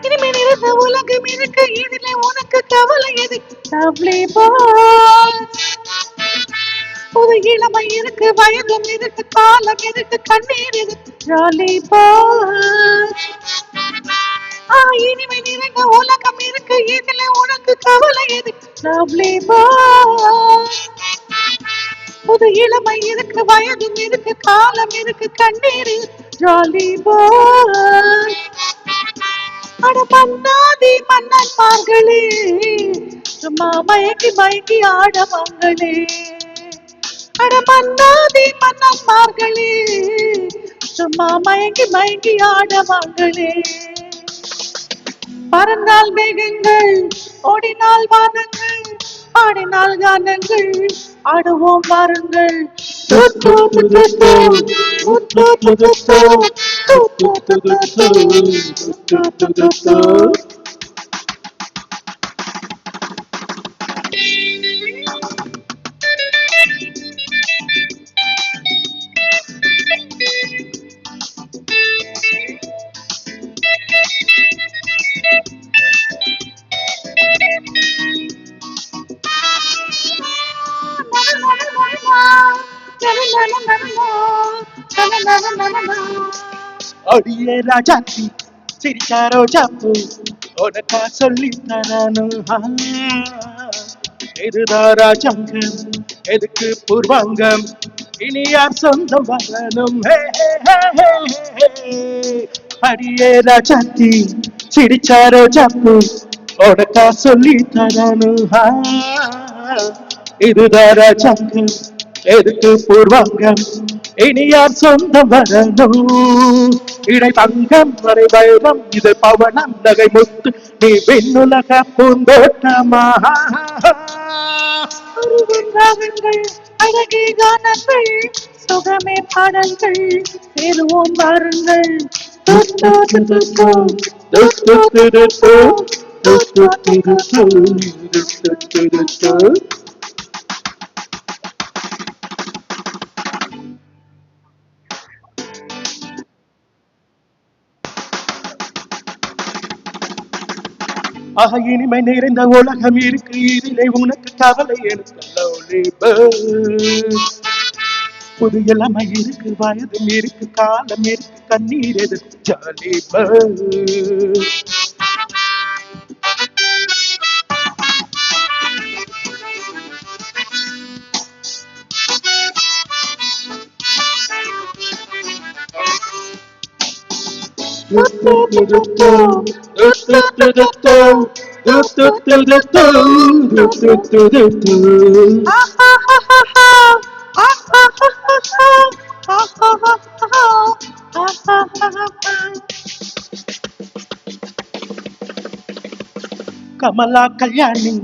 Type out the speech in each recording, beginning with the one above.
இனிமேல் இருந்த உலகம் இருக்கு இதில் உனக்கு கவலை எதுக்கு lovely boy. புது இளமை இருக்கு வயதும் இருக்கு காலம் இருக்கு கண்ணீர் இருக்கு jolly boy. இனிமை நிறைந்த உலகம் இருக்கு இதில் உனக்கு கவலை எதுக்கு lovely boy. புது இளமை இருக்கு வயதும் இருக்கு காலம் இருக்கு கண்ணீர் இருக்கு jolly boy. அட மன்னாதி மன்னன்மார்களே சும்மா மயக்கி மயக்கி ஆடவங்களே. அட மன்னாதி மன்னன்மார்களே சும்மா மயக்கி மயக்கி ஆடவங்களே. பறந்தால் மேகங்கள் ஓடினால் வானங்கள் ஆடினால் கானங்கள் ஆடுவோம் வாருங்கள். து, து, து, து, து. து, து, து, து, து. து, து, து, து, து. து, து, து, து. அடியே ராஜாத்தி சிரிச்சாரோ ஜாப்பு உனக்கா சொல்லி தரானும் இதுதான் ராஜாங்கம் எதுக்கு பூர்வாங்கம் இனி யார் சொந்தம் வரணும். அடியே ராஜாத்தி சிரிச்சாரோ ஜாப்பு உனக்கா சொல்லி தரானும் இதுதான் ராஜாங்கம் எதுக்கு பூர்வாங்கம் இனி யார் சொந்தம் வரணும். இடை தங்கம் வரை வைரம் இது பவனம் நகை முத்து நீ விண்ணுலக பூந்தோட்டமா. ராகங்கள் அழகே கானங்கள் சுகமே பாடல்கள் சேருவோம் வாருங்கள். இனிமை நிறைந்த உலகம் இருக்கு இதிலே உனக்கு கவலை எனக்கு. புது இளமை இருக்கு வயதும் இருக்கு காலம் இருக்கு கண்ணீர் எதுக்கு ஜாலி கமலா கல்யாணி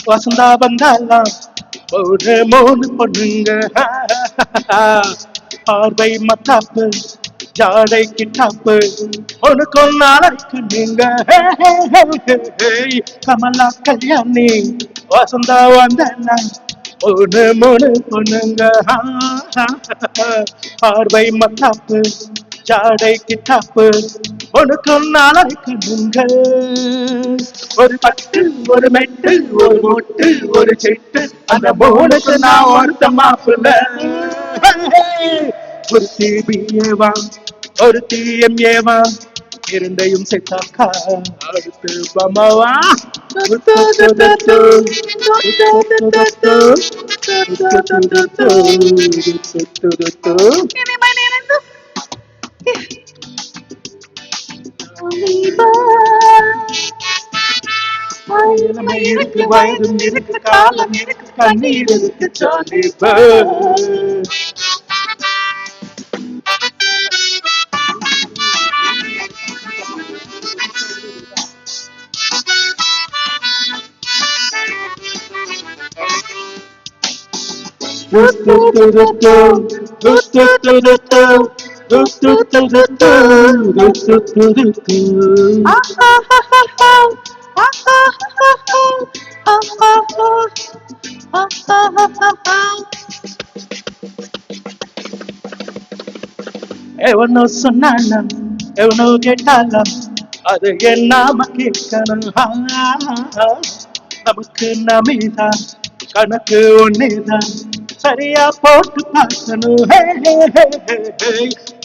வசந்தா வந்தாலாம் ஒரு மூணு பொண்ணுங்க பார்வை மத்தாப்பு ஜாடை கிட்டாப்பு உனக்கும் நாளைக்கு நீங்க. கமலா கல்யாணி வசந்தா வந்தாலாம் ஒரு மூணு பொண்ணுங்க பார்வை மத்தாப்பு ஜாடை கிட்டாப்பு உனக்கும் நாளைக்கு நீங்க. ஒரு பட்டு ஒரு மெட்டு ஒரு மொட்டு ஒரு செட்டு அந்த மூணுக்கு நான் ஒருத்த மாப்பிள்ள. ஒரு தீபியேவா ஒரு தீஎம்ஏவா இரண்டையும் சேர்த்தாக்கா அடுத்து பமாவா. இருக்கு வயதும் இருக்கு காலம் இருக்கு கண்ணீர் இருக்கு ஜாலி எவனோ சொன்னாலும் எவனோ கேட்டாலும் அது என்னாம கேட்கணும். நமக்கு நமிதான் கணக்கு ஒன்னேதான் சரியா போட்டு பார்க்கணும்.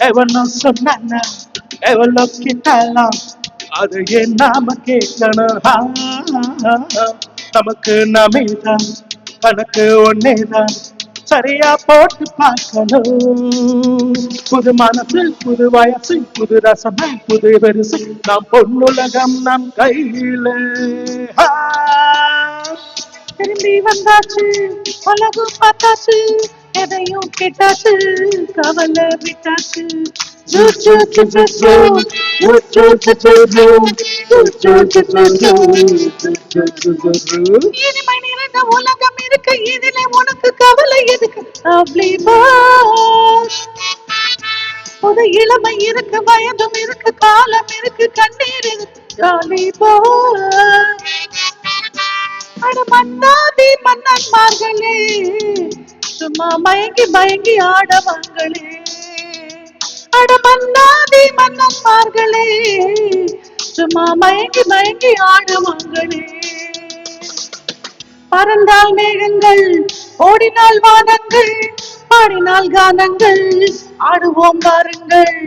எவனோ சொன்னானா எவளோ கேட்டாலும் அது என்னாம கேட்கணும். நமக்கு நமிதான் கணக்கு ஒன்னேதான் சரியா போட்டு பார்க்கணும். புது மனசு புது வயசு புது ரசம் புது பெருசு நாம் பொன்னுலகம் நம் கையில. திரும்பி வந்தாச்சு உலகம் பார்த்தாச்சு எதையும் கேட்டாச்சு கவலை விட்டாச்சு. இனிமை நிறைந்த உலகம் இருக்கு இதிலே உனக்கு கவலை எதுக்கு? அப்படி புது இளமை இருக்கு வயதும் இருக்கு காலம் இருக்கு கண்ணீர் இருக்கு ஜாலி அட மன்னாதி மன்னன்மார்களே சும்மா மயங்கி மயங்கி ஆடவங்களே. அட மன்னாதி மன்னன்மார்களே சும்மா மயங்கி மயங்கி ஆடுவாங்களே. பறந்தால் மேகங்கள் ஓடினால் வானங்கள் பாடினால் கானங்கள் ஆடுவோம் பாருங்கள்.